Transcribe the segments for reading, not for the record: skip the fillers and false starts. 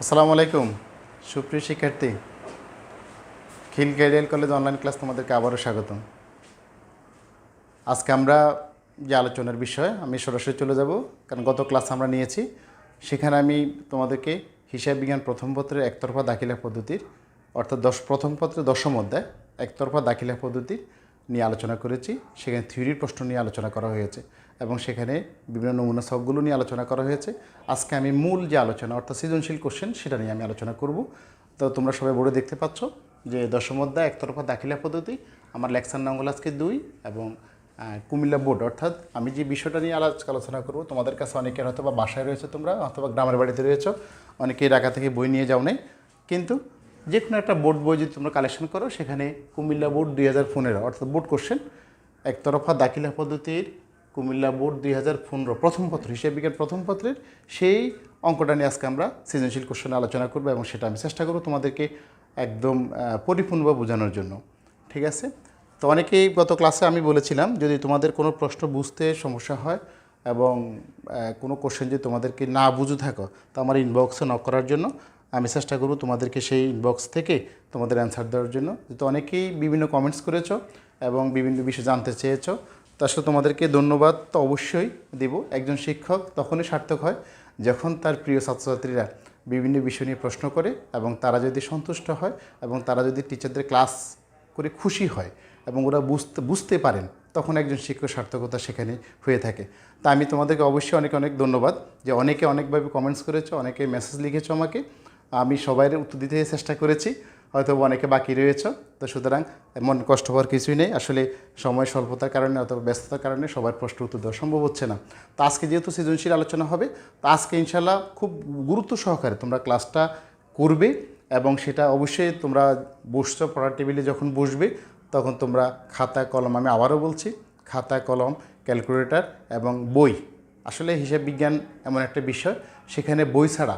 আসসালামু আলাইকুম সুপ্রিয় শিক্ষার্থী, খিল গাইডেল কলেজ অনলাইন ক্লাস তোমাদেরকে আবারও স্বাগতম। আজকে আমরা যে আলোচনার বিষয় আমি সরাসরি চলে যাব, কারণ গত ক্লাস আমরা নিয়েছি, সেখানে আমি তোমাদেরকে হিসাব বিজ্ঞান প্রথম পত্রের একতরফা দাখিলা পদ্ধতির অর্থাৎ প্রথম পত্রের দশম অধ্যায় একতরফা দাখিলা পদ্ধতি নিয়ে আলোচনা করেছি। সেখানে থিওরির প্রশ্ন নিয়ে আলোচনা করা হয়েছে এবং সেখানে বিভিন্ন নমুনা ছকগুলো নিয়ে আলোচনা করা হয়েছে। আজকে আমি মূল যে আলোচনা অর্থাৎ সৃজনশীল কোশ্চেন সেটা নিয়ে আমি আলোচনা করব। তো তোমরা সবাই বোর্ডে দেখতে পাচ্ছ যে দশম অধ্যায় একতরফা দাখিলা পদ্ধতি, আমার লেকচার নাম হলো আজকে 2 এবং কুমিল্লা বোর্ড, অর্থাৎ আমি যে বিষয়টা নিয়ে আলোচনা করব, তোমাদের কাছে অনেকের হয়তো বা বাসায় রয়েছে, তোমরা অথবা গ্রামের বাড়িতে রয়েছো, অনেকেই ঢাকা থেকে বই নিয়ে যাও নেই, কিন্তু যে কোনো একটা বোর্ড বই যদি তোমরা কালেকশন করো, সেখানে কুমিল্লা বোর্ড 2015 অর্থাৎ বোর্ড কোশ্চেন একতরফা দাখিলা পদ্ধতির কুমিল্লা বোর্ড 2015 প্রথম পত্র হিসাব বিজ্ঞান প্রথম পত্রের সেই অঙ্কটা নিয়ে আজকে আমরা সৃজনশীল কোশ্চেনে আলোচনা করবো এবং সেটা আমি চেষ্টা করব তোমাদেরকে একদম পরিপূর্ণভাবে বোঝানোর জন্য। ঠিক আছে? তো অনেকেই গত ক্লাসে আমি বলেছিলাম, যদি তোমাদের কোনো প্রশ্ন বুঝতে সমস্যা হয় এবং কোনো কোশ্চেন যদি তোমাদেরকে না বুঝে থাকো, তো আমার ইনবক্সে নক করার জন্য আমি চেষ্টা করব তোমাদেরকে সেই ইনবক্স থেকে তোমাদের অ্যান্সার দেওয়ার জন্য। যেহেতু অনেকেই বিভিন্ন কমেন্টস করেছো এবং বিভিন্ন বিষয় জানতে চেয়েছো, তো আসলে তোমাদেরকে ধন্যবাদ তো অবশ্যই দেব। একজন শিক্ষক তখনই সার্থক হয় যখন তার প্রিয় ছাত্রছাত্রীরা বিভিন্ন বিষয় নিয়ে প্রশ্ন করে এবং তারা যদি সন্তুষ্ট হয় এবং তারা যদি টিচারদের ক্লাস করে খুশি হয় এবং ওরা বুঝতে পারেন, তখন একজন শিক্ষক সার্থকতা সেখানে হয়ে থাকে। তা আমি তোমাদেরকে অবশ্যই অনেক অনেক ধন্যবাদ যে অনেকে অনেকভাবে কমেন্টস করেছো, অনেকে মেসেজ লিখেছো আমাকে, আমি সবাই উত্তর দিতে চেষ্টা করেছি, হয়তো অনেকে বাকি রয়েছে। তো সুতরাং মন কষ্ট হওয়ার কিছুই নেই, আসলে সময় স্বল্পতার কারণে অথবা ব্যস্ততার কারণে সবার প্রশ্ন উত্তর দেওয়া সম্ভব হচ্ছে না। তো আজকে যেহেতু সৃজনশীল আলোচনা হবে, তো আজকে ইনশাল্লাহ খুব গুরুত্ব সহকারে তোমরা ক্লাসটা করবে এবং সেটা অবশ্যই তোমরা বসছো পড়ার টেবিলে যখন বসবে, তখন তোমরা খাতা কলম, আমি আবারও বলছি, খাতা কলম, ক্যালকুলেটর এবং বই। আসলে হিসাব বিজ্ঞান এমন একটা বিষয়, সেখানে বই ছাড়া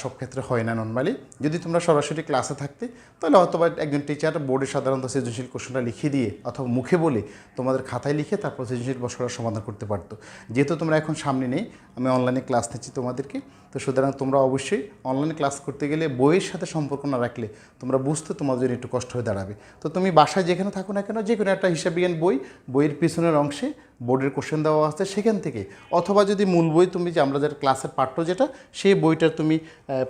সব ক্ষেত্রে হয় না নর্মালি। যদি তোমরা সরাসরি ক্লাসে থাকতে, তাহলে অথবা একজন টিচার বোর্ডে সাধারণত সৃজনশীল কোশ্চেনটা লিখে দিয়ে অথবা মুখে বলে তোমাদের খাতায় লিখে তারপর সৃজনশীল প্রশ্নটা সমাধান করতে পারতো। যেহেতু তোমরা এখন সামনে নেই, আমি অনলাইনে ক্লাস নিচ্ছি তোমাদেরকে, তো সুতরাং তোমরা অবশ্যই অনলাইনে ক্লাস করতে গেলে বইয়ের সাথে সম্পর্ক না রাখলে তোমরা বুঝতে তোমাদের জন্য একটু কষ্ট হয়ে দাঁড়াবে। তো তুমি বাসায় যেখানে থাকো না কেন, যে কোনো একটা হিসাব বিজ্ঞান বই, বইয়ের পিছনের অংশে বোর্ডের কোশ্চেন দেওয়া আছে সেখান থেকে, অথবা যদি মূল বই তুমি যে আমরা যার ক্লাসের পাঠ্য যেটা, সেই বইটার তুমি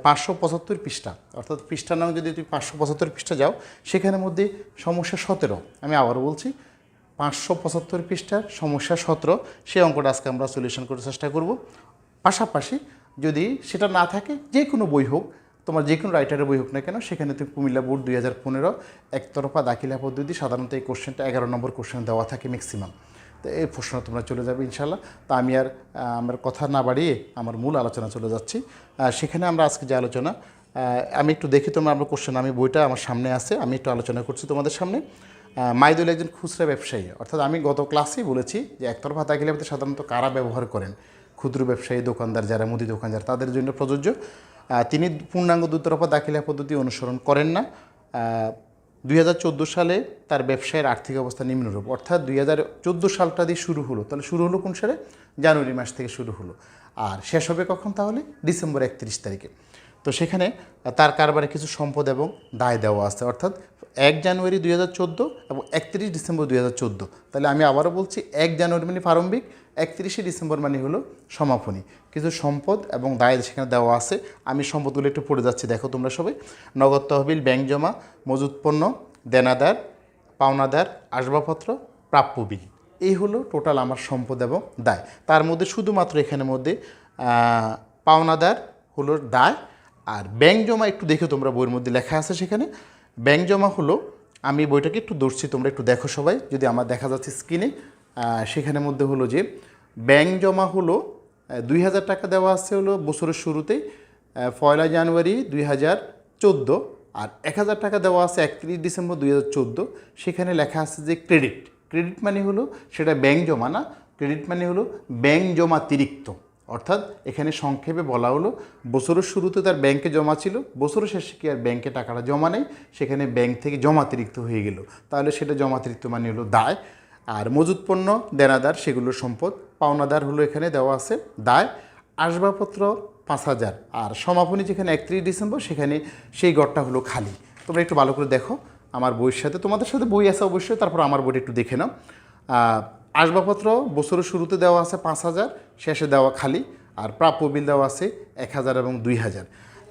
575 পৃষ্ঠা অর্থাৎ পৃষ্ঠা নাম যদি তুমি 575 পৃষ্ঠা যাও, সেখানের মধ্যে সমস্যা 17, আমি আবারও বলছি 575 পৃষ্ঠার সমস্যা 17, সেই অঙ্কটা আজকে আমরা সলিউশন করার চেষ্টা করব। পাশাপাশি যদি সেটা না থাকে, যে কোনো বই হোক, তোমার যে কোনো রাইটারের বই হোক না কেন, সেখানে তুমি কুমিল্লা বোর্ড 2015 একতরফা দাখিলা পদ্ধতি, সাধারণত এই কোশ্চেনটা 11 নম্বর কোশ্চেন দেওয়া থাকে ম্যাক্সিমাম। তো এই প্রশ্ন তোমরা চলে যাবে ইনশাল্লাহ। তা আমি আর আমার কথা না বাড়িয়ে আমার মূল আলোচনা চলে যাচ্ছি। সেখানে আমরা আজকে যে আলোচনা, আমি একটু দেখি তোমরা আমার কোশ্চেন, আমি বইটা আমার সামনে আছে, আমি একটু আলোচনা করছি তোমাদের সামনে। মাইদুল একজন খুচরা ব্যবসায়ী, অর্থাৎ আমি গত ক্লাসেই বলেছি যে একতরফা দাখিলা পদ্ধতি সাধারণত কারা ব্যবহার করেন, ক্ষুদ্র ব্যবসায়ী, দোকানদার, যারা মুদি দোকানদার, তাদের জন্য প্রযোজ্য। তিনি পূর্ণাঙ্গ দুতরফা দাখিলা পদ্ধতি অনুসরণ করেন না। 2014 সালে তার ব্যবসায়ের আর্থিক অবস্থা নিম্নরূপ, অর্থাৎ 2014 সালটা দিয়ে শুরু হলো, তাহলে শুরু হলো কোন সালে? জানুয়ারি মাস থেকে শুরু হলো, আর শেষ হবে কখন? তাহলে ডিসেম্বর 31 তারিখে। তো সেখানে তার কারবারে কিছু সম্পদ এবং দায় দেওয়া আছে, অর্থাৎ 1 জানুয়ারি 2014 এবং 31 ডিসেম্বর 2014। তাহলে আমি আবারও বলছি, 1 জানুয়ারি মানে প্রারম্ভিক, 31শে ডিসেম্বর মানে হলো সমাপনী। কিছু সম্পদ এবং দায় সেখানে দেওয়া আছে, আমি সম্পদগুলো একটু পড়ে যাচ্ছি, দেখো তোমরা সবাই। নগদ তহবিল, ব্যাংক জমা, মজুত পণ্য, দেনাদার, পাওনাদার, আসবাবপত্র, প্রাপ্য বিল, এই হলো টোটাল আমার সম্পদ এবং দায়। তার মধ্যে শুধুমাত্র এখানের মধ্যে পাওনাদার হলো দায়, আর ব্যাংক জমা একটু দেখো তোমরা, বইয়ের মধ্যে লেখা আছে সেখানে। ব্যাংক জমা হলো, আমি বইটাকে একটু ধরছি, তোমরা একটু দেখো সবাই, যদি আমার দেখা যাচ্ছে স্ক্রিনে, সেখানের মধ্যে হলো যে ব্যাংক জমা হলো 2000 টাকা দেওয়া আছে হলো বছরের শুরুতেই, 1 জানুয়ারি 2014, আর 1000 টাকা দেওয়া আছে 31 ডিসেম্বর 2014। সেখানে লেখা আছে যে ক্রেডিট। ক্রেডিট মানে হলো সেটা ব্যাংক জমা না, ক্রেডিট মানে হলো ব্যাংক জমাতিরিক্ত, অর্থাৎ এখানে সংক্ষেপে বলা হলো বছরের শুরুতে তার ব্যাংকে জমা ছিল, বছরের শেষে কি আর ব্যাংকে টাকাটা জমা নেই, সেখানে ব্যাংক থেকে জমাতিরিক্ত হয়ে গেল, তাহলে সেটা জমাতিরিক্ত মানে হলো দায়। আর মজুত পণ্য, দেনাদার, সেগুলোর সম্পদ। পাওনাদার হলো এখানে দেওয়া আছে দায়। আসবাবপত্র 5,000 আর সমাপনী যেখানে 31 ডিসেম্বর সেখানে সেই ঘরটা হলো খালি। তোমরা একটু ভালো করে দেখো আমার বইয়ের সাথে, তোমাদের সাথে বই আছে অবশ্যই, তারপর আমার বইটা একটু দেখে নাও। আসবাবপত্র বছরের শুরুতে দেওয়া আছে 5,000, শেষে দেওয়া খালি, আর প্রাপ্য বিল দেওয়া আছে 1,000 এবং 2,000।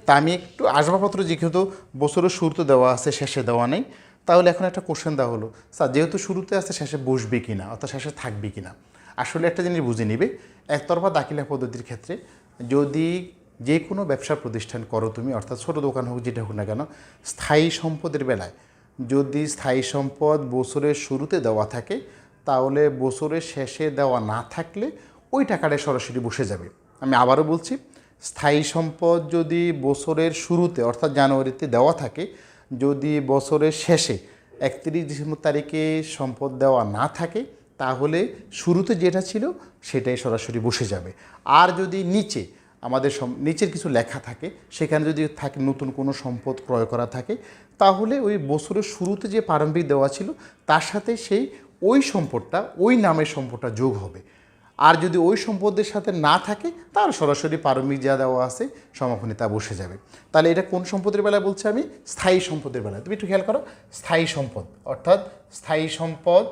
তা আমি একটু আসবাবপত্র যেহেতু বছরের শুরুতে দেওয়া আছে শেষে দেওয়া নেই, তাহলে এখন একটা কোশ্চেন দেওয়া হলো স্যার যেহেতু শুরুতে আছে শেষে বসবে কি না, অর্থাৎ শেষে থাকবে কি না। আসলে একটা জিনিস বুঝে নিবে, একতরফা দাখিলা পদ্ধতির ক্ষেত্রে যদি যে কোনো ব্যবসা প্রতিষ্ঠান করো তুমি, অর্থাৎ ছোটো দোকান হোক যেটা হোক না কেন, স্থায়ী সম্পদের বেলায় যদি স্থায়ী সম্পদ বছরের শুরুতে দেওয়া থাকে তাহলে বছরের শেষে দেওয়া না থাকলে ওই টাকাটা সরাসরি বসে যাবে। আমি আবারও বলছি, স্থায়ী সম্পদ যদি বছরের শুরুতে অর্থাৎ জানুয়ারিতে দেওয়া থাকে, যদি বছরের শেষে 31 ডিসেম্বর তারিখে সম্পদ দেওয়া না থাকে তাহলে শুরুতে যেটা ছিল সেটাই সরাসরি বসে যাবে। আর যদি নিচে আমাদের নিচের কিছু লেখা থাকে সেখানে যদি থাকে নতুন কোনো সম্পদ ক্রয় করা থাকে তাহলে ওই বছরের শুরুতে যে প্রারম্ভিক দেওয়া ছিল তার সাথে সেই ওই সম্পদটা, ওই নামের সম্পদটা যোগ হবে। আর যদি ওই সম্পদের সাথে না থাকে তাহলে সরাসরি প্রারম্ভিক যা দেওয়া আছে সমাপনী তা বসে যাবে। তাহলে এটা কোন সম্পদের বেলায় বলছি আমি? স্থায়ী সম্পদের বেলায়। তুমি একটু খেয়াল করো, স্থায়ী সম্পদ অর্থাৎ স্থায়ী সম্পদ,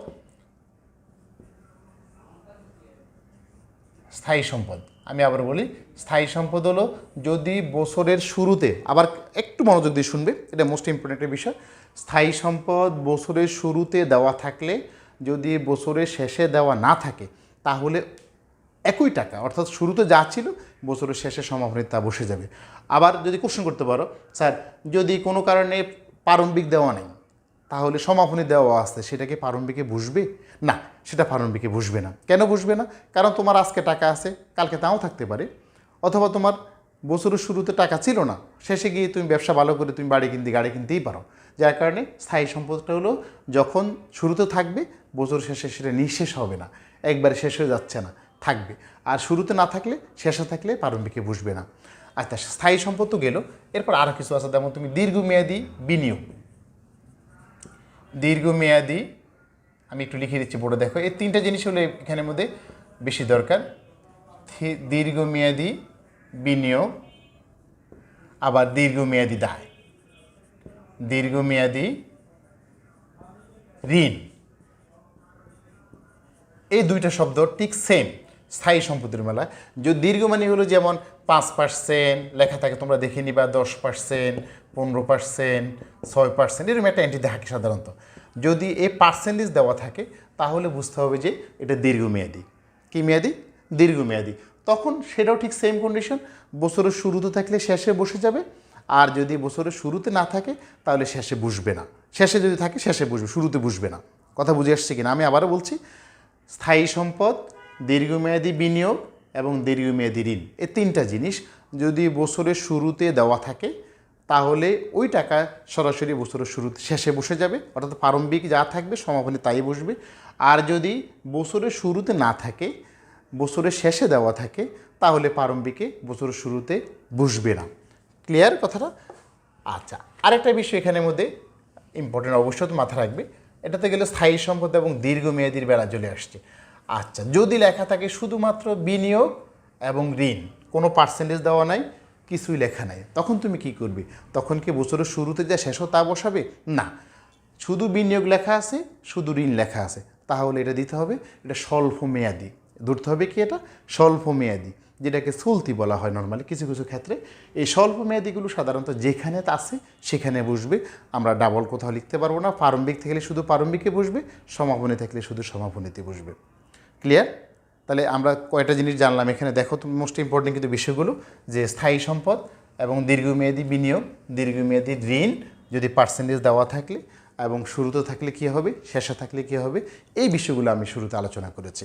স্থায়ী সম্পদ আমি আবার বলি, স্থায়ী সম্পদ হলো যদি বছরের শুরুতে, আবার একটু মনোযোগ দিয়ে শুনবে, এটা মোস্ট ইম্পর্টেন্ট একটা বিষয়। স্থায়ী সম্পদ বছরের শুরুতে দেওয়া থাকলে যদি বছরের শেষে দেওয়া না থাকে তাহলে একই টাকা অর্থাৎ শুরুতে যা ছিল বছরের শেষে সমাপনী তা বসে যাবে। আবার যদি কোশ্চেন করতে পারো স্যার যদি কোনো কারণে প্রারম্ভিক দেওয়া নেই তাহলে সমাপনী দেওয়া আছে সেটা কি প্রারম্ভিকে বসবে? না, সেটা প্রারম্ভিকে বসবে না। কেন বসবে না? কারণ তোমার আজকে টাকা আছে, কালকে তাও থাকতে পারে, অথবা তোমার বছরের শুরুতে টাকা ছিল না, শেষে গিয়ে তুমি ব্যবসা ভালো করে তুমি বাড়ি কিনতে গাড়ি কিনতেই পারো। যার কারণে স্থায়ী সম্পদটা হলো যখন শুরুতে থাকবে বছর শেষে সেটা নিঃশেষ হবে না, একবারে শেষ হয়ে যাচ্ছে না, থাকবে। আর শুরুতে না থাকলে, শেষে থাকলে প্রারম্ভিকে বসবে না। আচ্ছা, স্থায়ী সম্পদ তো গেল, এরপর আরও কিছু আছে, যেমন তুমি দীর্ঘমেয়াদী বিনিয়োগ। দীর্ঘমেয়াদী, আমি একটু লিখে দিচ্ছি বোর্ডে দেখো, এই তিনটা জিনিস হলো এখানের মধ্যে বেশি দরকার। দীর্ঘমেয়াদী বিনিয়োগ, আবার দীর্ঘমেয়াদী দায়, দীর্ঘমেয়াদী ঋণ, এই দুইটা শব্দ ঠিক সেম স্থায়ী সম্পদের মেলায়। যদি দীর্ঘ মানে হলো যেমন 5% লেখা থাকে, তোমরা দেখে নিবা 10%, 15%, 6%, এরকম একটা এন্ট্রি থাকে সাধারণত। যদি এই পার্সেন্টেজ দেওয়া থাকে তাহলে বুঝতে হবে যে এটা দীর্ঘমেয়াদী। কী মেয়াদী? দীর্ঘমেয়াদী। তখন সেটাও ঠিক সেম কন্ডিশন, বছরের শুরুতে থাকলে শেষে বসে যাবে, আর যদি বছরের শুরুতে না থাকে তাহলে শেষে বসবে না। শেষে যদি থাকে শেষে বসবে, শুরুতে বসবে না। কথা বুঝে আসছে কিনা? আমি আবারও বলছি, স্থায়ী সম্পদ, দীর্ঘমেয়াদী বিনিয়োগ এবং দীর্ঘমেয়াদী ঋণ, এই তিনটা জিনিস যদি বছরের শুরুতে দেওয়া থাকে তাহলে ওই টাকা সরাসরি বছরের শুরুতে শেষে বসে যাবে, অর্থাৎ প্রারম্ভিক যা থাকবে সমাপনী তাই বসবে। আর যদি বছরের শুরুতে না থাকে, বছরের শেষে দেওয়া থাকে তাহলে প্রারম্ভিকে বছরের শুরুতে বসবে না। ক্লিয়ার কথাটা? আচ্ছা, আরেকটা বিষয় এখানের মধ্যে ইম্পর্টেন্ট, অবশ্যই তো মাথা রাখবে, এটাতে গেলে স্থায়ী সম্পদ এবং দীর্ঘমেয়াদীর বেলা চলে আসছে। আচ্ছা, যদি লেখা থাকে শুধুমাত্র বিনিয়োগ এবং ঋণ, কোনো পার্সেন্টেজ দেওয়া নাই, কিছুই লেখা নাই, তখন তুমি কি করবে? তখন কি বছরের শুরুতে যা শেষ তা বসাবে? না, শুধু বিনিয়োগ লেখা আছে, শুধু ঋণ লেখা আছে, তাহলে এটা দিতে হবে, এটা স্বল্প মেয়াদি। ধরতে হবে কি? এটা স্বল্প মেয়াদি, যেটাকে চলতি বলা হয় নর্মালি কিছু কিছু ক্ষেত্রে। এই স্বল্প মেয়াদিগুলো সাধারণত যেখানে আছে সেখানে বসবে, আমরা ডাবল কোথাও লিখতে পারবো না। প্রারম্ভিক থাকলে শুধু প্রারম্ভিকে বসবে, সমাপনী থাকলে শুধু সমাপনীতে বসবে। ক্লিয়ার? তাহলে আমরা কয়টা জিনিস জানলাম এখানে, দেখো তুমি মোস্ট ইম্পর্টেন্ট কিন্তু বিষয়গুলো, যে স্থায়ী সম্পদ এবং দীর্ঘমেয়াদী বিনিয়োগ, দীর্ঘমেয়াদী ঋণ যদি পার্সেন্টেজ দেওয়া থাকলে, এবং শুরুতে থাকলে কী হবে, শেষে থাকলে কী হবে, এই বিষয়গুলো আমি শুরুতে আলোচনা করেছি।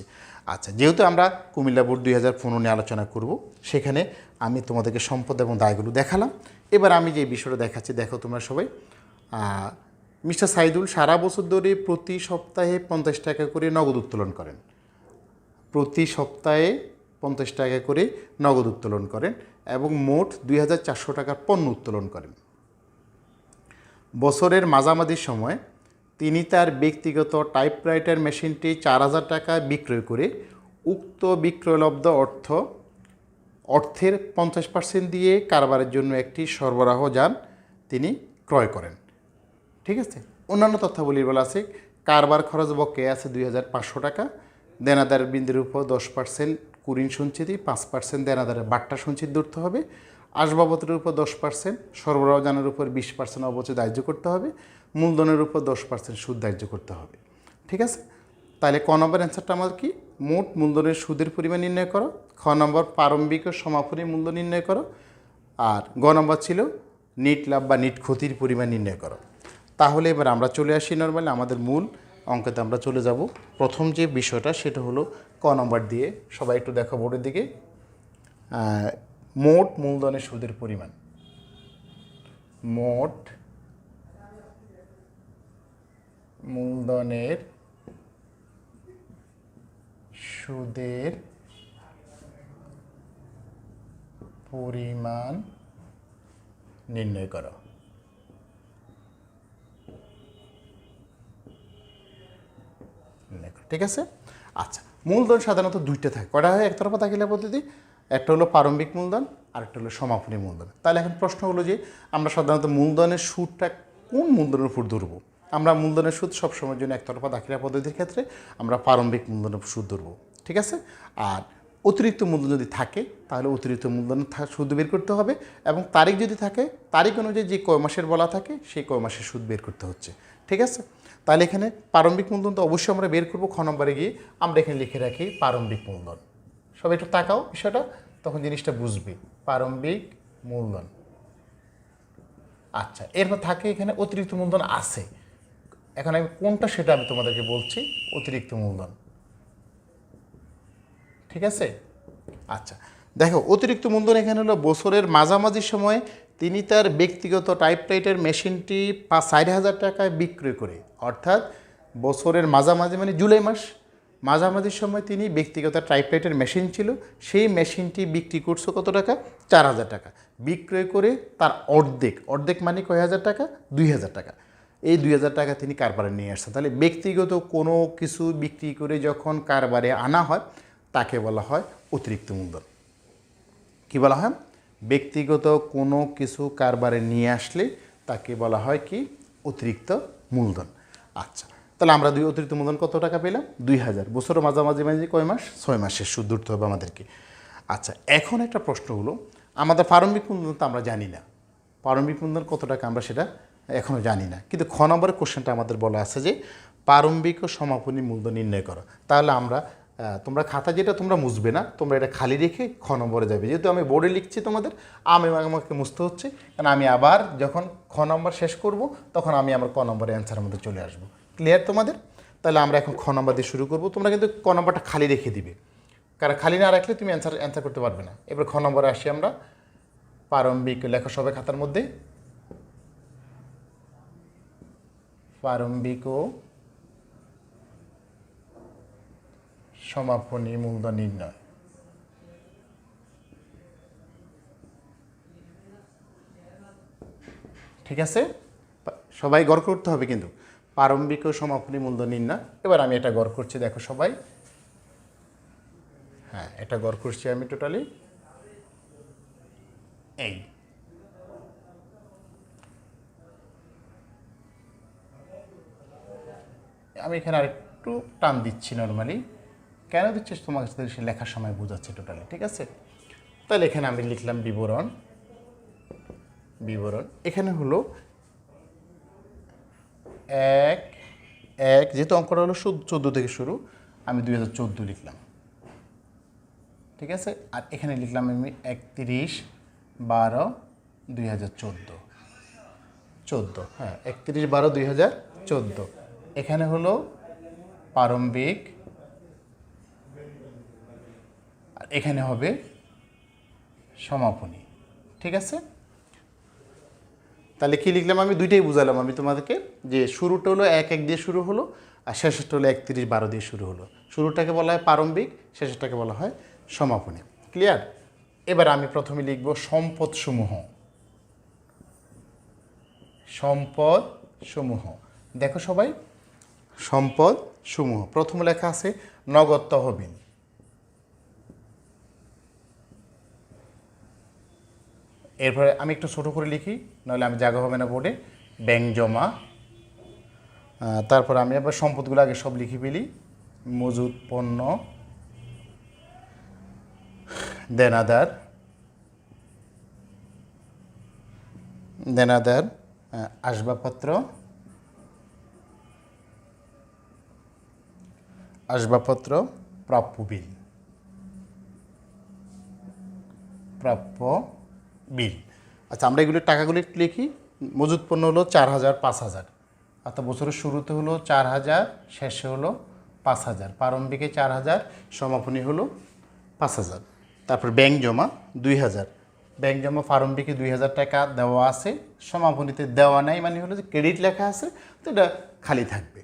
আচ্ছা, যেহেতু আমরা কুমিল্লা বোর্ড 2015 নিয়ে আলোচনা করব, সেখানে আমি তোমাদেরকে সম্পদ এবং দায়গুলো দেখালাম। এবার আমি যে বিষয়টা দেখাচ্ছি, দেখো তোমরা সবাই, মিস্টার সাইদুল সারা বছর ধরে প্রতি সপ্তাহে 50 টাকা করে নগদ উত্তোলন করেন, প্রতি সপ্তাহে 50 টাকা করে নগদ উত্তোলন করেন এবং মোট 2400 টাকার পণ্য উত্তোলন করেন। বছরের মাঝামাঝির সময় তিনি তার ব্যক্তিগত টাইপরাইটার মেশিনটি 4000 টাকায় বিক্রয় করে উক্ত বিক্রয়লব্ধ অর্থ অর্থের 50% দিয়ে কারবারের জন্য একটি সরবরাহ যান তিনি ক্রয় করেন। ঠিক আছে, অন্যান্য তথ্যাবলী বলা আছে কারবার খরচ বকেয়া আছে 2,500 টাকা, দেনাদারের বিন্দুর উপর 10% কুরিন সঞ্চিতি, 5% দেনাদারের বাট্টা সঞ্চিত ধরতে হবে, আসবাবপত্রের উপর 10%, সরবরাহ যানের উপর 20% অবচয় ধার্য করতে হবে, মূলধনের উপর 10% সুদ ধার্য করতে হবে। ঠিক আছে, তাহলে ক নম্বর অ্যান্সারটা আমার কি? মোট মূলধনের সুদের পরিমাণ নির্ণয় করো। খ নম্বর প্রারম্ভিক ও সমাপনী মূল্য নির্ণয় করো। আর গ নম্বর ছিল নিট লাভ বা নিট ক্ষতির পরিমাণ নির্ণয় করো। তাহলে এবার আমরা চলে আসি নর্মালি আমাদের মূল অঙ্কতে আমরা চলে যাব। প্রথম যে বিষয়টা সেটা হলো ক নম্বর দিয়ে, সবাই একটু দেখো বোর্ডের দিকে, মোট মূলধনের সুদের পরিমাণ। মোট মূলধনের সুদের পরিমাণ নির্ণয় করো। ঠিক আছে, আচ্ছা মূলধন সাধারণত দুইটা থাকে। কটা হয় একতরফা দাখিলা পদ্ধতি? একটা হলো প্রারম্ভিক মূলধন আর একটা হলো সমাপনী মূলধন। তাহলে এখন প্রশ্ন হলো যে আমরা সাধারণত মূলধনের সুদটা কোন মূলধনের উপর ধরবো? আমরা মূলধনের সুদ সবসময়ের জন্য একতরফা দাখিলা পদ্ধতির ক্ষেত্রে আমরা প্রারম্ভিক মূলধনের সুদ ধরবো। ঠিক আছে, আর অতিরিক্ত মূলধন যদি থাকে তাহলে অতিরিক্ত মূলধন সুদ বের করতে হবে, এবং তারিখ যদি থাকে তারিখ অনুযায়ী যে কয় মাসের বলা থাকে সেই কয় মাসের সুদ বের করতে হচ্ছে। ঠিক আছে, তাহলে এখানে প্রারম্ভিক মূলধন তো অবশ্যই আমরা বের করবো। খ নম্বরে গিয়ে আমরা এখানে লিখে রাখি প্রারম্ভিক মূলধন। সবাই একটু তাকাও বিষয়টা, তখন জিনিসটা বুঝবে। প্রারম্ভিক মূলধন, আচ্ছা এরপর থাকে এখানে অতিরিক্ত মূলধন আছে। এখন আমি কোনটা সেটা আমি তোমাদেরকে বলছি। অতিরিক্ত মূলধন, ঠিক আছে, আচ্ছা দেখো অতিরিক্ত মূলধন এখানে হলো বছরের মাঝামাঝি সময়ে তিনি তার ব্যক্তিগত টাইপরাইটার মেশিনটি 60,000 টাকায় বিক্রয় করে, অর্থাৎ বছরের মাঝামাঝি মানে জুলাই মাস মাঝামাঝি সময় তিনি ব্যক্তিগত টাইপরাইটার মেশিন ছিল, সেই মেশিনটি বিক্রি করছে কত টাকা? 4,000 টাকা। বিক্রয় করে তার অর্ধেক মানে কয় হাজার টাকা? 2,000 টাকা। এই 2,000 টাকা তিনি কারবারে নিয়ে আসছেন। তাহলে ব্যক্তিগত কোনো কিছু বিক্রি করে যখন কারবারে আনা হয় তাকে বলা হয় অতিরিক্ত মূলধন। কি বলা হয়? ব্যক্তিগত কোনো কিছু কারবারে নিয়ে আসলে তাকে বলা হয় কি? অতিরিক্ত মূলধন। আচ্ছা, তাহলে আমরা অতিরিক্ত মূলধন কত টাকা পেলাম? 2,000। বছরের মাঝামাঝি মাঝে কয় মাস? 6 মাসের সুদ ধরতে হবে আমাদেরকে। আচ্ছা, এখন একটা প্রশ্ন হলো, আমাদের প্রারম্ভিক মূলধন তো আমরা জানি না। প্রারম্ভিক মূলধন কত টাকা আমরা সেটা এখনও জানি না, কিন্তু খ নম্বরের কোশ্চেনটা আমাদের বলা আছে যে প্রারম্ভিক ও সমাপনী মূলধন নির্ণয় করো। তাহলে আমরা তোমরা খাতা যেটা তোমরা মুছবে না, তোমরা এটা খালি রেখে খ নম্বরে যাবে। যেহেতু আমি বোর্ডে লিখছি তোমাদের, আমাকে মুছতে হচ্ছে, কারণ আমি আবার যখন খ নম্বর শেষ করব তখন আমি আমার ক নম্বরের অ্যান্সারের মধ্যে চলে আসবো। ক্লিয়ার তোমাদের? তাহলে আমরা এখন খ নম্বর দিয়ে শুরু করব। তোমরা কিন্তু ক নম্বরটা খালি রেখে দিবে, কারণ খালি না রাখলে তুমি অ্যান্সার করতে পারবে না। এবার খ নম্বরে আসি আমরা। প্রারম্ভিক লেখো সবাই খাতার মধ্যে, প্রারম্ভিক ও সমাপনী মূলধন নির্ণয়। ঠিক আছে, সবাই গড় করতে হবে কিন্তু প্রারম্ভিক ও সমাপনী মূলধন নির্ণয়। এবার আমি এটা গড় করছি, দেখো সবাই। হ্যাঁ, এটা গড় করছি আমি টোটালি এই। আমি এখানে আরেকটু টান দিচ্ছি নর্মালি। কেন দিচ্ছিস? তোমার কাছে সে লেখার সময় বোঝাচ্ছে টোটালি। ঠিক আছে, তাহলে এখানে আমি লিখলাম বিবরণ। এখানে হলো 1 যেহেতু অঙ্কটা হলো 14 থেকে শুরু, আমি 2014 লিখলাম। ঠিক আছে, আর এখানে লিখলাম আমি 31/12/2014। হ্যাঁ, 31/12/2014। এখানে হলো প্রারম্ভিক, আর এখানে হবে সমাপনী। ঠিক আছে, তাহলে কি লিখলাম? আমি দুইটাই বুঝালাম আমি তোমাদেরকে, যে শুরুটা হলো 1 দিয়ে শুরু হলো, আর শেষটা হলো 31/12 দিয়ে শুরু হলো। শুরুটাকে বলা হয় প্রারম্ভিক, শেষটাকে বলা হয় সমাপনী। ক্লিয়ার? এবার আমি প্রথমে লিখব সম্পদসমূহ। দেখো সবাই, সম্পদসমূহ প্রথম লেখা আছে নগদ তহবিল। এরপরে আমি একটু ছোটো করে লিখি, নাহলে আমি জায়গা হবে না বোর্ডে। ব্যাংক জমা, তারপর আমি আবার সম্পদগুলো আগে সব লিখে ফেলি। মজুদ পণ্য, দেনাদার, দেনাদার, আসবাবপত্র, আসবাবপত্র, প্রাপ্য বিল, প্রাপ্য বিল। আচ্ছা, আমরা এগুলির টাকাগুলি একটু লিখি। মজুদ পণ্য হলো 4,000, 5,000, অর্থাৎ বছরের শুরুতে হলো 4,000, শেষে হলো 5,000। প্রারম্ভিকে 4,000, সমাপনী হলো 5,000। তারপর ব্যাংক জমা 2,000। ব্যাংক জমা প্রারম্ভিকে 2,000 টাকা দেওয়া আছে, সমাপনীতে দেওয়া নাই, মানে হলো যে ক্রেডিট লেখা আছে, তো এটা খালি থাকবে,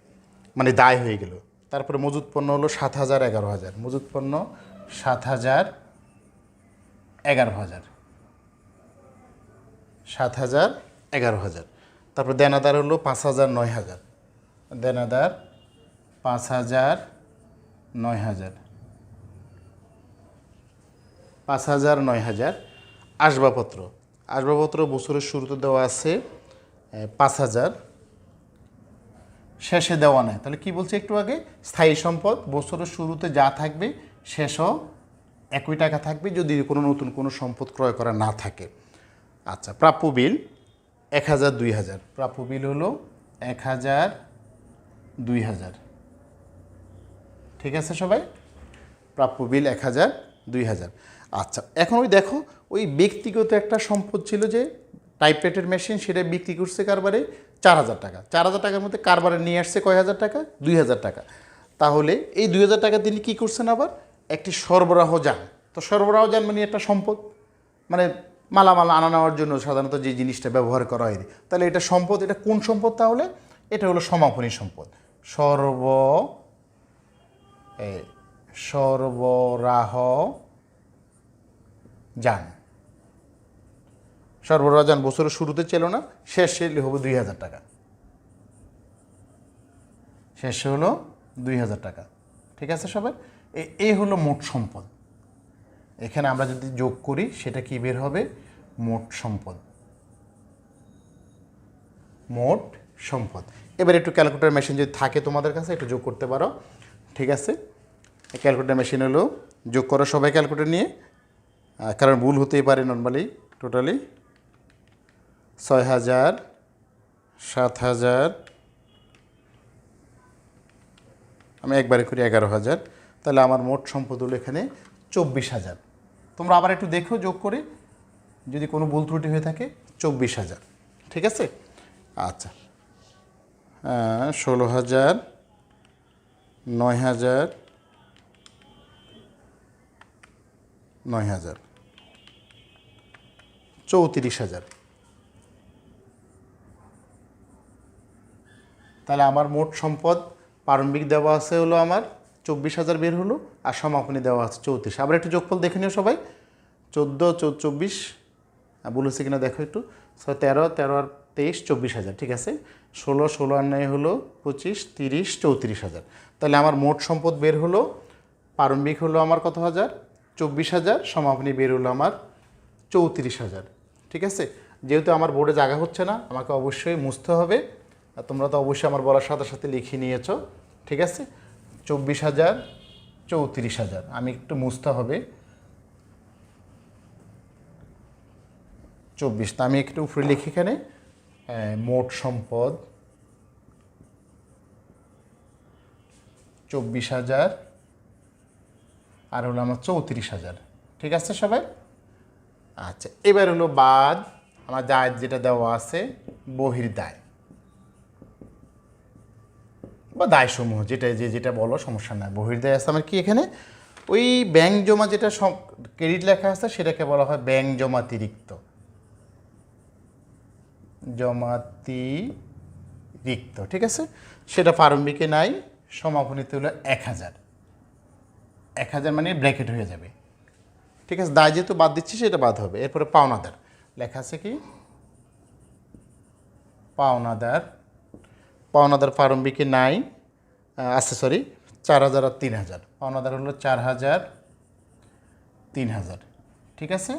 মানে দায় হয়ে গেল। তারপরে মজুদ পণ্য হলো 7,000, 11,000। মজুদ পণ্য 7,000, 11,000, 7,000, 11,000। তারপর দেনাদার হলো 5,000, 9,000। দেনাদার 5,000, 9,000, 5,000, 9,000। আসবাবপত্র, আসবাবপত্র বছরের শুরুতে দেওয়া আছে 5,000, শেষে দেওয়া নেই। তাহলে কি বলছে একটু আগে, স্থায়ী সম্পদ বছরের শুরুতে যা থাকবে শেষও একই টাকা থাকবে, যদি কোনো নতুন কোনো সম্পদ ক্রয় করা না থাকে। আচ্ছা, প্রাপ্য বিল 1,000, 2,000। প্রাপ্য বিল হলো 1,000, 2,000। ঠিক আছে সবাই, প্রাপ্য বিল 1,000, 2,000। আচ্ছা, এখন ওই দেখো, ওই ব্যক্তিগত একটা সম্পদ ছিল যে টাইপরাইটার মেশিন, সেটা বিক্রি করছে কারবারে 4,000 টাকা। 4,000 টাকার মধ্যে কারবারে নিয়ে আসছে কয় হাজার টাকা? 2,000 টাকা। তাহলে এই 2,000 টাকা তিনি কী করছেন, আবার একটি সরবরাহ যান। তো সরবরাহ যান মানে একটা সম্পদ, মানে মালামাল আনা নেওয়ার জন্য সাধারণত যে জিনিসটা ব্যবহার করা হয়, তাহলে এটা সম্পদ। এটা কোন সম্পদ তাহলে? এটা হলো সমাপনী সম্পদ। সরবরাহ যান, সরবরাহ যান বছরের শুরুতে ছিল না, শেষে হবে 2,000 টাকা, শেষে হলো 2,000 টাকা। ঠিক আছে সবাই, এই হলো মোট সম্পদ। এখানে আমরা যদি যোগ করি সেটা কি বের হবে? মোট সম্পদ, মোট সম্পদ। এবার একটু ক্যালকুলেটর মেশিন যদি থাকে তোমাদের কাছে, একটু যোগ করতে পারো। ঠিক আছে, ক্যালকুলেটর মেশিন হলো যোগ করো সবাই ক্যালকুলেটর নিয়ে, কারণ ভুল হতেই পারে নর্মালি। টোটালি 6,000, 7,000, আমি একবারে করি 11,000। তাহলে আমার মোট সম্পদ হলো এখানে 24,000। তোমরা আবার একটু দেখো যোগ করে, যদি কোনো ভুল ত্রুটি হয়ে থাকে। 24,000, ঠিক আছে। আচ্ছা, 16,000, 9,000, 9,000, 34,000। তাহলে আমার মোট সম্পদ প্রারম্ভিক দেওয়া আছে হলো আমার 24,000 বের হলো, আর সমাপনী দেওয়া আছে 34। আবার একটু যোগফল দেখে নিও সবাই। 14, 24, বলেছে কিনা দেখো একটু। 13, 13 আর 23, 24,000। ঠিক আছে, 16, 16 আর 9 হলো 25, 30, 34,000। তাহলে আমার মোট সম্পদ বের হলো, প্রারম্ভিক হলো আমার কত হাজার? 24,000, সমাপনী বের হলো আমার 34,000। ঠিক আছে, যেহেতু আমার বোর্ডে জায়গা হচ্ছে না, আমাকে অবশ্যই মুছতে হবে। আর তোমরা তো অবশ্যই আমার বলার সাথে সাথে লিখে নিয়েছো। ঠিক আছে, 24,000, 34,000। আমি একটু মুছতে হবে 24। তা আমি একটু উপরে লিখি এখানে, মোট সম্পদ 24,000, আর হলো আমার 34,000। ঠিক আছে সবাই। আচ্ছা, এবার হলো বাদ আমার দায় যেটা দেওয়া আছে, বহির্দায় বা দায়সমূহ, যেটা বলো সমস্যা নাই। বহির্দায় আছে আমার কি এখানে, ওই ব্যাংক জমা যেটা ক্রেডিট লেখা আছে সেটাকে বলা হয় ব্যাংক জমাতিরিক্ত। জমাতিরিক্ত, ঠিক আছে। সেটা প্রারম্ভিকে নাই, সমাপনীতে হলো 1,000। 1,000 মানে ব্র্যাকেট হয়ে যাবে। ঠিক আছে, দায় যেহেতু বাদ দিচ্ছি সেটা বাদ হবে। এরপরে পাওনাদার লেখা আছে কি, পাওনাদার। পাওনাদার প্রারম্ভিকে নাই, আছে সরি, 4,000 আর 3,000। পাওনাদার হলো 4,000, 3,000। ঠিক আছে,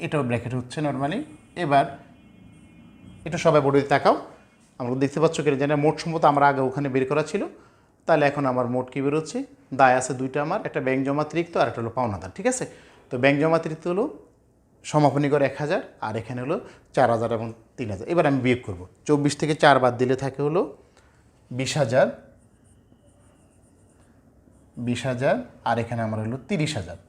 এটাও ব্র্যাকেট হচ্ছে নর্মালি। এবার এটা সবাই বোর্ডে তাকাও, আমরা দেখতে পাচ্ছ কি জানি মোট সম্পদ আমরা আগে ওখানে বের করা ছিল, তাহলে এখন আমার মোট কী বেরোচ্ছে, দায় আছে দুইটা, আমার একটা ব্যাংক জমাতিরিক্ত আর একটা হলো পাওনাদার। ঠিক আছে, তো ব্যাংক জমাতিরিক্ত হলো সমাপনী করে 1000, আর এখানে হলো 4000 এবং 3000। এবার আমি বিয়োগ করব, 24 থেকে 4 বাদ দিলে থাকে হলো 20,000, 20,000, আর এখানে আমার হলো 30,000।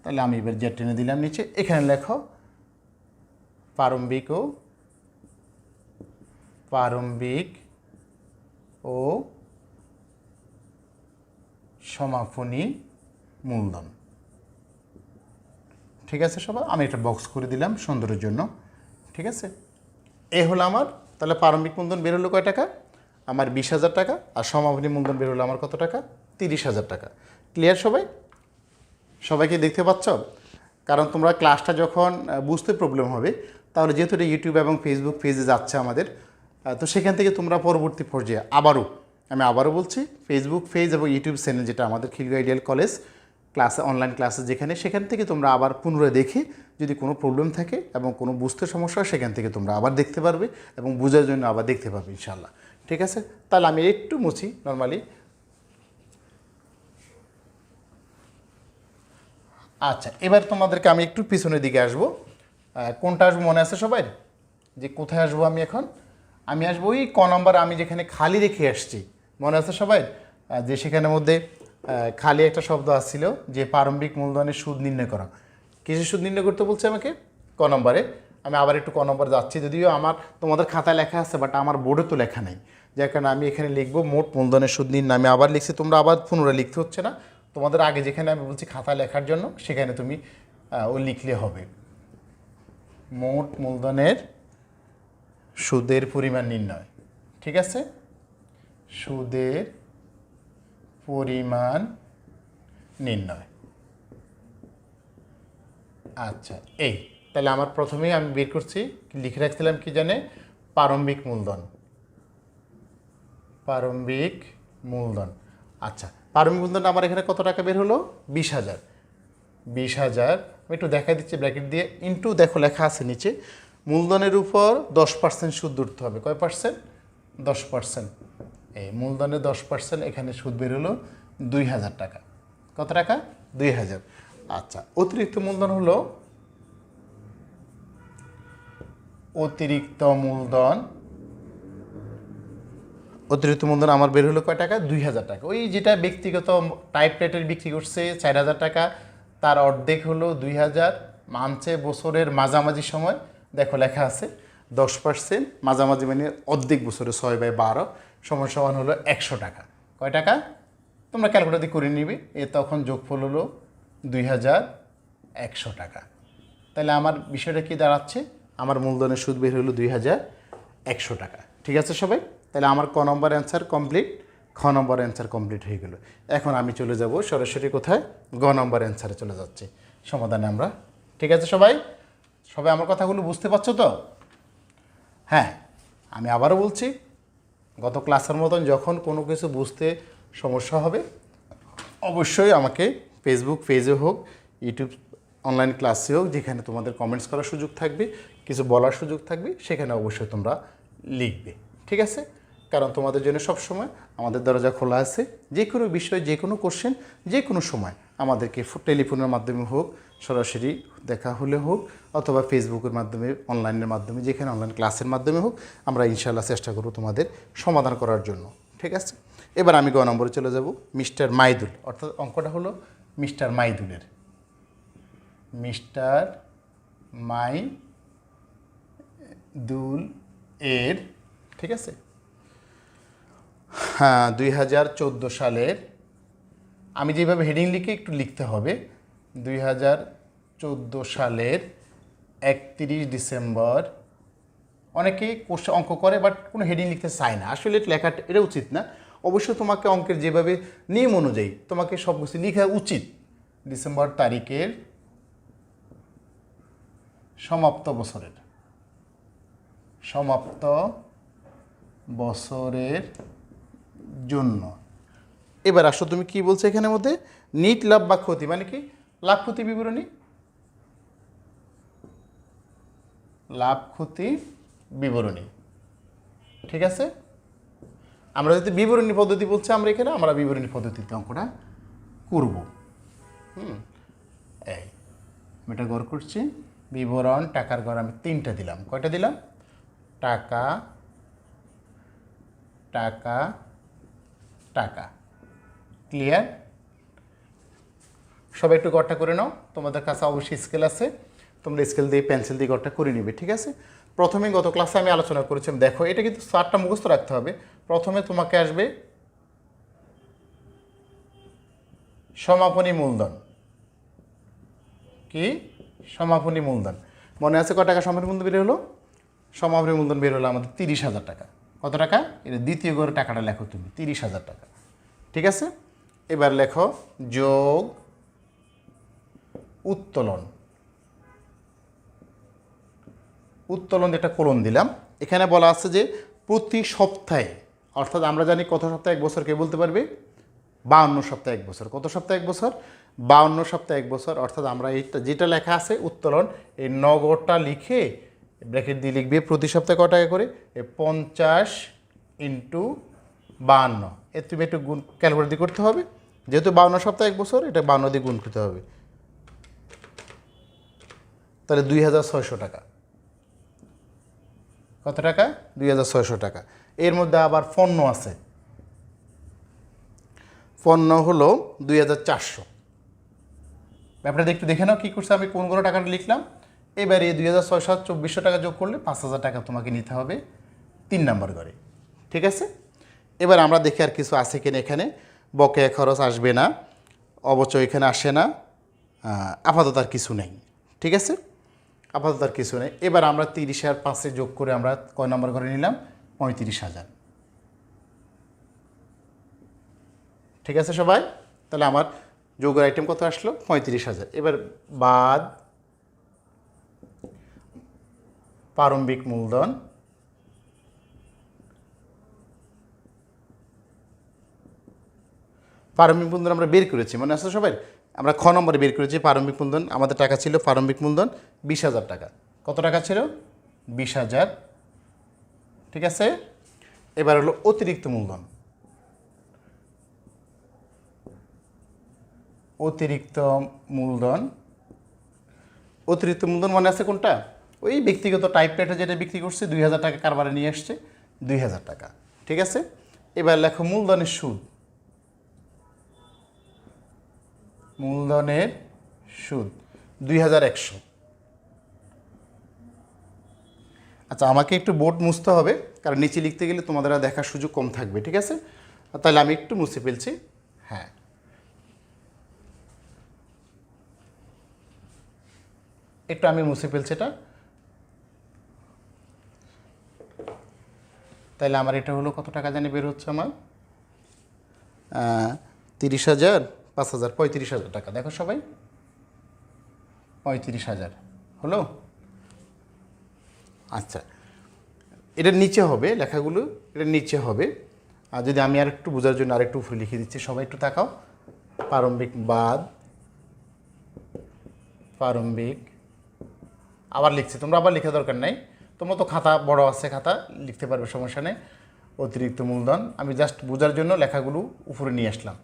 তাহলে আমি এবার জেড টেনে দিলাম নিচে। এখানে লেখো প্রারম্ভিক ও সমাপনী মূলধন। ঠিক আছে সবাই, আমি একটা বক্স করে দিলাম সুন্দরের জন্য। ঠিক আছে, এ হলো আমার, তাহলে প্রারম্ভিক মূলধন বের হলো কয় টাকা, আমার 20,000 টাকা, আর সমাপনী মূলধন বের হলো আমার কত টাকা, 30,000 টাকা। ক্লিয়ার সবাই? সবাইকে দেখতে পাচ্ছ? কারণ তোমরা ক্লাসটা যখন বুঝতে প্রবলেম হবে, তাহলে যেহেতু এটা ইউটিউব এবং ফেসবুক পেজে যাচ্ছে আমাদের, তো সেখান থেকে তোমরা পরবর্তী পর্যায়ে আবারও বলছি, ফেসবুক পেজ এবং ইউটিউব চ্যানেল যেটা আমাদের খিলগাঁও আইডিয়াল কলেজ ক্লাসে, অনলাইন ক্লাসে যেখানে, সেখান থেকে তোমরা আবার পুনরায় দেখে যদি কোনো প্রবলেম থাকে এবং কোনো বুঝতে সমস্যা হয়, সেখান থেকে তোমরা আবার দেখতে পারবে এবং বোঝার জন্য আবার দেখতে পারবে ইনশাআল্লাহ। ঠিক আছে, তাহলে আমি একটু মুছি নর্মালি। আচ্ছা, এবার তোমাদেরকে আমি একটু পিছনের দিকে আসবো। কোনটা আসবো মনে আছে সবাই, যে কোথায় আসবো আমি এখন? আমি আসবো ওই ক নম্বর, আমি যেখানে খালি রেখে আসছি, মনে আছে সবাই? যে সেখানের মধ্যে খালি একটা শব্দ আসছিল, যে প্রারম্ভিক মূলধনের সুদ নির্ণয় করা। কিসের সুদ নির্ণয় করতে বলছে আমাকে? ক নম্বরে। আমি আবার একটু ক নম্বরে যাচ্ছি, যদিও আমার তোমাদের খাতায় লেখা আছে, বাট আমার বোর্ডে তো লেখা নেই, যার কারণে আমি এখানে লিখবো মোট মূলধনের সুদ নির্ণয়। আমি আবার লিখছি, তোমরা আবার পুনরায় লিখতে হচ্ছে না, তোমাদের আগে যেখানে আমি বলছি খাতা লেখার জন্য, সেখানে তুমি ও লিখলে হবে। মোট মূলধনের সুদের পরিমাণ নির্ণয়। ঠিক আছে, সুদের পরিমাণ নির্ণয়। আচ্ছা, এই তাহলে আমার প্রথমেই আমি বের করছি, লিখে রাখছিলাম কি জানে, প্রারম্ভিক মূলধন। আচ্ছা, প্রারম্ভিক মূলধন আমার এখানে কত টাকা বের হলো, 20,000। 20,000 আমি একটু দেখা দিচ্ছি ব্র্যাকেট দিয়ে, ইন্টু দেখো লেখা আছে নিচে, মূলধনের উপর 10% সুদ ধরতে হবে। কয় পার্সেন্ট? 10%। এই মূলধনের 10%, এখানে সুদ বের হলো 2,000 টাকা। কত টাকা? 2,000। আচ্ছা, অতিরিক্ত মূলধন হলো, অতিরিক্ত মূলধন আমার বের হলো কয় টাকা? 2,000 টাকা। ওই যেটা ব্যক্তিগত টাইপ রেটের বিক্রি করছে 4,000 টাকা, তার অর্ধেক হলো 2,000, মানছে বছরের মাঝামাঝি সময়। দেখো লেখা আছে 10%, মাঝামাঝি মানে অর্ধেক বছরে 6/12 সমান হলো 100 টাকা। কয় টাকা? তোমরা ক্যালকুলেটর দিয়ে করে নিবে, এ তখন যোগফল হলো 2,100 টাকা। তাহলে আমার বিষয়টা কি দাঁড়াচ্ছে, আমার মূলধনের সুদ বের হলো 2,100 টাকা। ঠিক আছে সবাই, তাহলে আমার ক নম্বর অ্যান্সার কমপ্লিট, খ নম্বর অ্যান্সার কমপ্লিট হয়ে গেল। এখন আমি চলে যাব সরাসরি কোথায়, গ নম্বর অ্যান্সারে চলে যাচ্ছে সমাধানে আমরা। ঠিক আছে সবাই, আমার কথাগুলো বুঝতে পারছো তো? হ্যাঁ, আমি আবারও বলছি, গত ক্লাসের মতন যখন কোনো কিছু বুঝতে সমস্যা হবে, অবশ্যই আমাকে ফেসবুক পেজে হোক, ইউটিউব অনলাইন ক্লাসে হোক, যেখানে তোমাদের কমেন্টস করার সুযোগ থাকবে, কিছু বলার সুযোগ থাকবে, সেখানে অবশ্যই তোমরা লিখবে। ঠিক আছে, কারণ তোমাদের জন্য সবসময় আমাদের দরজা খোলা আছে। যে কোনো বিষয়, যে কোনো কোশ্চেন, যে কোনো সময় আমাদেরকে টেলিফোনের মাধ্যমে হোক, সরাসরি দেখা হলে হোক, অথবা ফেসবুকের মাধ্যমে, অনলাইনের মাধ্যমে, যেখানে অনলাইন ক্লাসের মাধ্যমে হোক, আমরা ইনশাআল্লাহ চেষ্টা করব তোমাদের সমাধান করার জন্য। ঠিক আছে, এবার আমি গ নম্বরে চলে যাব, মিস্টার মাইদুল, অর্থাৎ অঙ্কটা হলো মিস্টার মাইদুলের, মিস্টার মাইদুল এর। ঠিক আছে, হ্যাঁ, 2014 সালের, আমি যেভাবে হেডিং লিখে একটু লিখতে হবে, 2014 সালের 31 ডিসেম্বর। অনেকেই অঙ্ক করে, বাট কোনো হেডিং লিখতে চায় না, আসলে লেখাটা এটা উচিত না। অবশ্যই তোমাকে অঙ্কের যেভাবে নিয়ম অনুযায়ী তোমাকে সব কিছু লেখা উচিত। ডিসেম্বর তারিখের সমাপ্ত বছরের জন্য এবার আসো তুমি কি বলছো এখানের মধ্যে, নিট লাভ বা ক্ষতি মানে কি, লাভ ক্ষতি বিবরণী, লাভ ক্ষতি বিবরণী। ঠিক আছে, আমরা যদি বিবরণী পদ্ধতি বলছি আমরা এখানে আমরা বিবরণী পদ্ধতিতে অঙ্কটা করব। এই আমি এটা গড় করছি, বিবরণ টাকার গড় আমি 3টা দিলাম। কয়টা দিলাম? টাকা টাকা টাকা। ক্লিয়ার? সবাই একটু গড়টা করে নাও, তোমাদের কাছে অবশ্যই স্কেল আছে, তোমরা স্কেল দিয়ে পেন্সিল দিয়ে গড়টা করে নিবে। ঠিক আছে, প্রথমে গত ক্লাসে আমি আলোচনা করেছিলাম, দেখো এটা কিন্তু 4টা মুখস্থ রাখতে হবে। প্রথমে তোমাকে আসবে সমাপনী মূলধন। কি? সমাপনী মূলধন। মনে আছে কত টাকা সমাপনী মূলধন বের হলো? সমাপনী মূলধন বের হলো আমাদের 30,000 টাকা। কত টাকা? এটা দ্বিতীয় গড়ে টাকাটা লেখো তুমি, 30,000 টাকা। ঠিক আছে, এবার লেখো যোগ উত্তোলন। উত্তোলন একটা কোলন দিলাম। এখানে বলা আছে যে প্রতি সপ্তাহে, অর্থাৎ আমরা জানি কত সপ্তাহে 1 বছর কে বলতে পারবে? 52 সপ্তাহে 1 বছর। কত সপ্তাহে 1 বছর? 52 সপ্তাহে 1 বছর। অর্থাৎ আমরা এইটা যেটা লেখা আছে উত্তোলন, এই নগদটা লিখে ব্র্যাকেট দিয়ে লিখবে প্রতি সপ্তাহে কত টাকা করে, 50 × 52। এর তুমি একটু গুণ ক্যালকুলেট দিয়ে করতে হবে, যেহেতু 52 সপ্তাহে 1 বছর, এটা 52 দিয়ে গুণ করতে হবে। তাহলে 2,600 টাকা। কত টাকা? 2,600 টাকা। এর মধ্যে আবার পণ্য আছে, পণ্য হলো 2,400। ব্যাপারটা একটু দেখে নাও কী করছে, আমি কোনগুলো টাকাটা লিখলাম। এবারে 2,600 2,400 টাকা যোগ করলে 5,000 টাকা তোমাকে নিতে হবে 3 নম্বর ঘরে। ঠিক আছে, এবার আমরা দেখি আর কিছু আছে কিনা। এখানে বকেয়া খরচ আসবে না, অবচয় এখানে আসে না, আপাতত আর কিছু নেই। ঠিক আছে, আপাতত আর কিছু নেই। এবার আমরা 30 আর 5 যোগ করে আমরা কয় নম্বর ঘরে নিলাম? 35,000। ঠিক আছে সবাই, তাহলে আমার যোগের আইটেম কত আসলো? 35,000। এবার বাদ প্রারম্ভিক মূলধন, প্রারম্ভিক মূলধন আমরা বের করেছি, মনে আছে সবাই? আমরা খ নম্বরে বের করেছি প্রারম্ভিক মূলধন। আমাদের টাকা ছিল প্রারম্ভিক মূলধন 20,000 টাকা। কত টাকা ছিল? 20,000। ঠিক আছে, এবার হলো অতিরিক্ত মূলধন। অতিরিক্ত মূলধন, অতিরিক্ত মূলধন মনে আছে কোনটা? ওই ব্যক্তিগত টাইপরাইটার যেটা বিক্রি করছে 2,000 টাকা কারবারে নিয়ে আসছে, 2,000 টাকা। ঠিক আছে, এবার লেখো মূলধনের সুদ। মূলধনের সুদ 2,100। আচ্ছা, আমাকে একটু বোর্ড মুছতে হবে, কারণ নিচে লিখতে গেলে তোমাদের আর দেখার সুযোগ কম থাকবে। ঠিক আছে, তাহলে আমি একটু মুছে ফেলছি। হ্যাঁ, একটু আমি মুছে ফেলছি এটা। তাহলে আমার এটা হলো কত টাকা জানি বের হচ্ছে আমার? 30,000 5,000 35,000 টাকা। দেখো সবাই, 35,000 হলো। আচ্ছা, এটার নিচে হবে লেখাগুলো, এটার নিচে হবে। আর যদি আমি আর একটু বোঝার জন্য আরেকটু উপরে লিখে দিচ্ছি, সবাই একটু তাকাও। প্রারম্ভিক বাদ প্রারম্ভিক, আবার লিখছি, তোমরা আবার লেখা দরকার নাই, তোমরা তো খাতা বড় আছে, খাতা লিখতে পারবে, সমস্যা নেই। অতিরিক্ত মূলধন, আমি জাস্ট বোঝার জন্য লেখাগুলো উপরে নিয়ে আসলাম।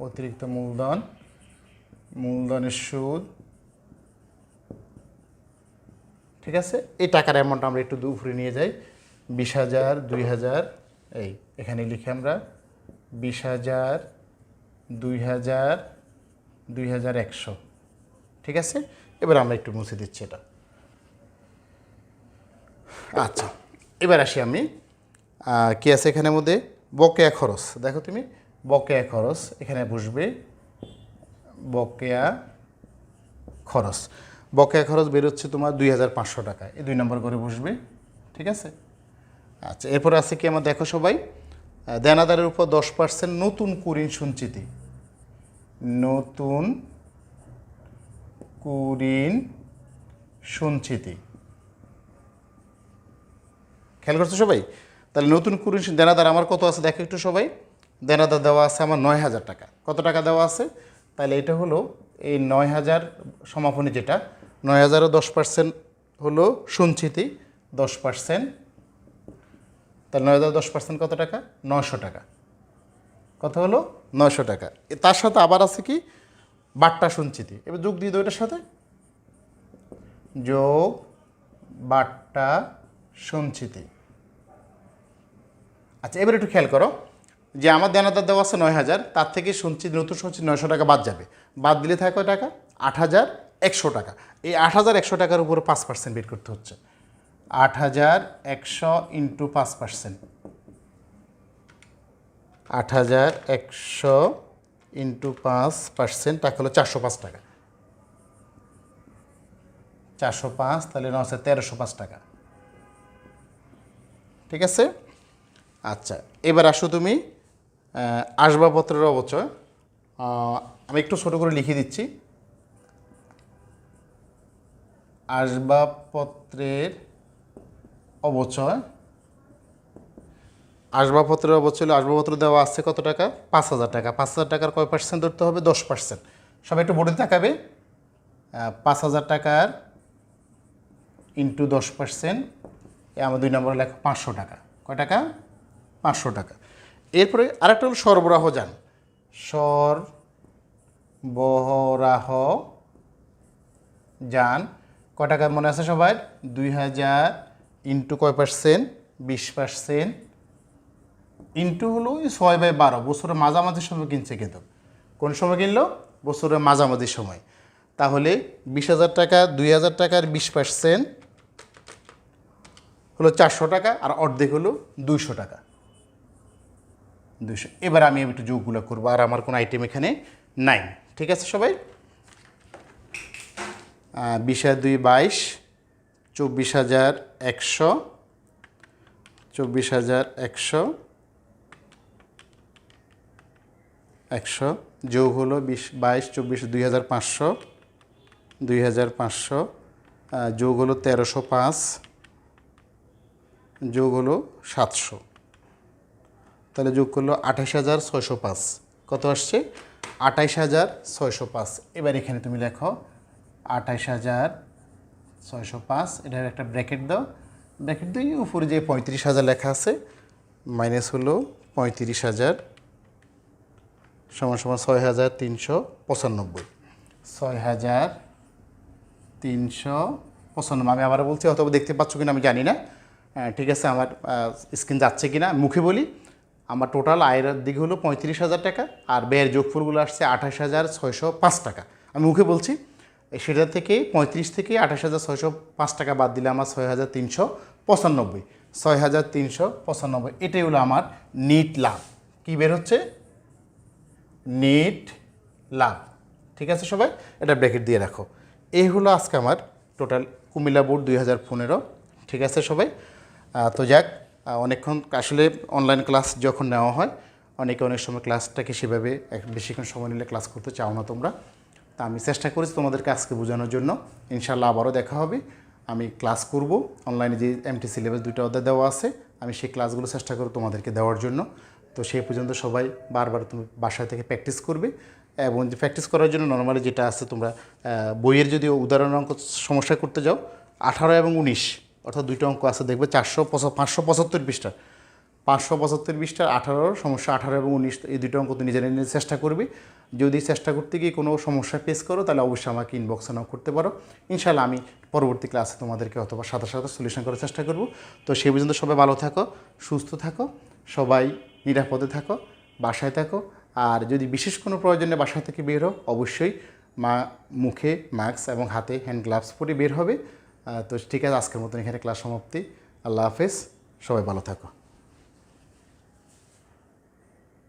অতিরিক্ত মূলধন, মূলধনের সুদ। ঠিক আছে, এই টাকার অ্যামাউন্ট আমরা একটু উপরে নিয়ে যাই। 20,000 2,000, এই এখানে লিখে আমরা 20,000 2,000 2,100। ঠিক আছে, এবার আমরা একটু মুছে দিচ্ছি এটা। আচ্ছা, এবার আসি আমি, কি আছে এখানের মধ্যে? বকেয়া খরচ। দেখো তুমি, বকেয়া খরচ এখানে বসবে, বকেয়া খরচ। বকেয়া খরচ বেরোচ্ছে তোমার 2,500 টাকা, এই 2 নম্বর করে বসবে। ঠিক আছে, আচ্ছা, এরপর আছে কি আমার? দেখো সবাই, দেনাদারের উপর 10% নতুন কুঋণ সঞ্চিতি। নতুন কুঋণ সঞ্চিতি, খেয়াল করছো সবাই? তাহলে নতুন কুড়ি দেনাদার আমার কত আছে দেখো একটু সবাই। দেনাদার দেওয়া আছে আমার 9,000 টাকা। কত টাকা দেওয়া আছে? তাহলে এটা হলো এই 9,000 সমাপনী যেটা 9,000 10% হলো সঞ্চিতি 10%। তাহলে 9,000 10% কত টাকা? 900 টাকা। কত হলো? 900 টাকা। তার সাথে আবার আছে কি বাট্টা সঞ্চিতি। এবার যোগ দিয়ে দাও এটার সাথে, যোগ বাট্টা সঞ্চিতি। আচ্ছা এবার একটু খেয়াল করো যে আমার দেনাদার দেওয়া আছে 9,000, তার থেকে সঞ্চিত নতুন সঞ্চিত 900 টাকা বাদ যাবে। বাদ দিলে থাকে কয় টাকা? 8,100 টাকা। এই 8,100 টাকার উপরে 5% বের করতে হচ্ছে। 8,100 ইন্টু 5%, 8,100 ইন্টু 5% টাকা হলো 405 টাকা। 405 তাহলে 1305 টাকা। ঠিক আছে। আচ্ছা এবার আসো তুমি আসবাবপত্রের অবচয়। আমি একটু ছোটো করে লিখে দিচ্ছি। আসবাবপত্রের অবচয়, আসবাবপত্রের অবচয় হলো আসবাবপত্র দেওয়া আছে কত টাকা? 5,000 টাকা। 5,000 টাকার কয় পার্সেন্ট ধরতে হবে? 10%। সবাই একটু বোর্ডে তাকাবে। 5,000 টাকার ইন্টু 10%, আমার 2 নম্বরে লেখো 500 টাকা। কয় টাকা? 500 টাকা। এরপরে আরেকটা হলো সরবরাহ যান। সরবরাহ যান কয় টাকা মনে আছে সবার? 2,000 ইন্টু কয় পার্সেন্ট? 20%। ইন্টু হলো 6/12, বছরের মাঝামাঝি সময় কিনছে কিন্তু। কোন সময় কিনলো? বছরের মাঝামাঝি সময়। তাহলে 20,000 টাকা, 2,000 টাকার 20% হলো 400 টাকা, আর অর্ধেক হলো 200 টাকা। 200। এবার আমি একটু যোগগুলো করবো, আর আমার কোনো আইটেম এখানে নাই। ঠিক আছে সবাই? 20 × 2 = 22, 24,100, 24,100, 100 যোগ হলো 20, 22, 24, 2,500, 2,500 যোগ হলো 1,305, যোগ হলো 700। তাহলে যোগ করলো 28,605। কত আসছে? 28,605। এবার এখানে তুমি লেখো 28,605, এটার একটা ব্র্যাকেট দাও। ব্র্যাকেট দিয়ে উপরে যে 35,000 লেখা আছে মাইনাস হলো 35,000 সমান সমান 6,395। 6,395। আমি আবার বলছি, অথবা দেখতে পাচ্ছ কিনা আমি জানি না। ঠিক আছে, আমার স্ক্রিন যাচ্ছে কিনা মুখে বলি। আমার টোটাল আয়ের দিকে হলো 35,000 টাকা, আর ব্যয়ের যোগফলগুলো আসছে 28,605 টাকা। আমি মুখে বলছি, সেটা থেকে 35 থেকে 28,605 টাকা বাদ দিলে আমার 6,395। 6,395 এটাই হলো আমার নিট লাভ। কি বের হচ্ছে? নেট লাভ। ঠিক আছে সবাই, এটা ব্র্যাকেট দিয়ে রাখো। এই হলো আজকে আমার টোটাল কুমিল্লা বোর্ড 2015। ঠিক আছে সবাই? তো যাক, অনেকক্ষণ আসলে অনলাইন ক্লাস যখন নেওয়া হয় অনেকে অনেক সময় ক্লাসটাকে সেভাবে বেশিক্ষণ সময় নিলে ক্লাস করতে চাও না তোমরা। তা আমি চেষ্টা করেছি তোমাদেরকে আজকে বোঝানোর জন্য। ইনশাল্লাহ আবারও দেখা হবে। আমি ক্লাস করব অনলাইনে, যে এমটি সিলেবাস 2টা অধ্যায় দেওয়া আছে, আমি সেই ক্লাসগুলো চেষ্টা করব তোমাদেরকে দেওয়ার জন্য। তো সেই পর্যন্ত সবাই বারবার তুমি বাসায় থেকে প্র্যাকটিস করবে, এবং যে প্র্যাকটিস করার জন্য নর্মালি যেটা আছে, তোমরা বইয়ের যদি উদাহরণ অঙ্ক সমস্যা করতে যাও 18 এবং 19, অর্থাৎ 2টা অঙ্ক আছে দেখবে 575 পৃষ্ঠার, 575 পৃষ্ঠার 18 সমস্যা 18 এবং 19, এই 2টা অঙ্ক তুমি নিজেরা নিজে চেষ্টা করবে। যদি চেষ্টা করতে গিয়ে কোনো সমস্যা ফেস করো তাহলে অবশ্যই আমাকে ইনবক্সে নাও করতে পারো। ইনশাল্লাহ আমি পরবর্তী ক্লাসে তোমাদেরকে অথবা সাথে সাথে সলিউশন করার চেষ্টা করব। তো সেই পর্যন্ত সবাই ভালো থাকো, সুস্থ থাকো, সবাই নিরাপদে থাকো, বাসায় থাকো। আর যদি বিশেষ কোনো প্রয়োজনে বাসা থেকে বের হও, অবশ্যই মুখে মাস্ক এবং হাতে হ্যান্ড গ্লাভস পরে বের হবে। তো ঠিক আছে, আজকের মতন এখানে ক্লাস সমাপ্তি। আল্লাহ হাফেজ, সবাই ভালো থাকো।